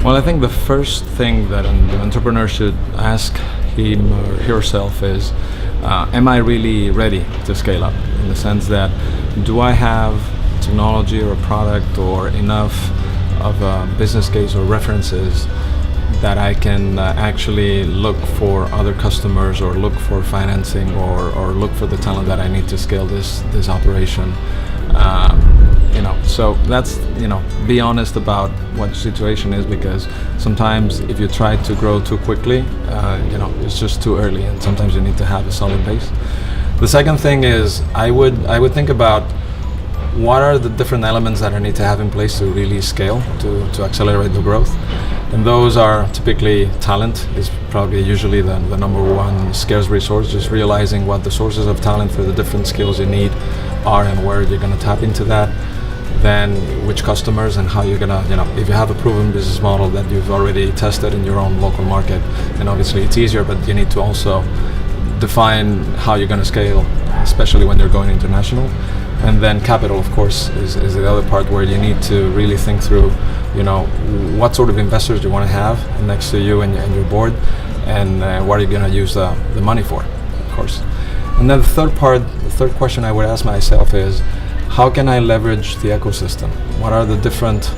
Well, I think the first thing that an entrepreneur should ask him or herself is, am I really ready to scale up? In the sense that, do I have technology or a product or enough of a business case or references that I can actually look for other customers or look for financing or look for the talent that I need to scale this operation. So that's, be honest about what the situation is, because sometimes if you try to grow too quickly, it's just too early, and sometimes you need to have a solid base. The second thing is I would think about what are the different elements that I need to have in place to really scale, to accelerate the growth. And those are typically talent is probably usually the number one scarce resource, just realizing what the sources of talent for the different skills you need are and where you're going to tap into that. Then which customers and how you're going to, if you have a proven business model that you've already tested in your own local market, then obviously it's easier, but you need to also define how you're going to scale, especially when you're going international. And then capital, of course, is the other part where you need to really think through, what sort of investors you want to have next to you and your board, and what are you going to use the money for, of course. And then the third question I would ask myself is, how can I leverage the ecosystem? What are the different,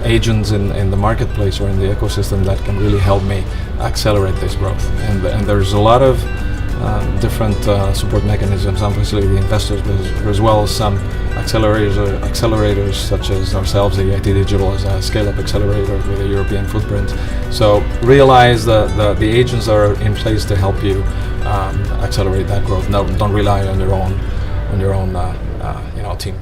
agents in the marketplace or in the ecosystem that can really help me accelerate this growth? And there's a lot of different support mechanisms, obviously the investors, but as well as some accelerators such as ourselves. The EIT Digital is a Scaleup accelerator with a European footprint. So realize the agents are in place to help you accelerate that growth. No, don't rely on your own team.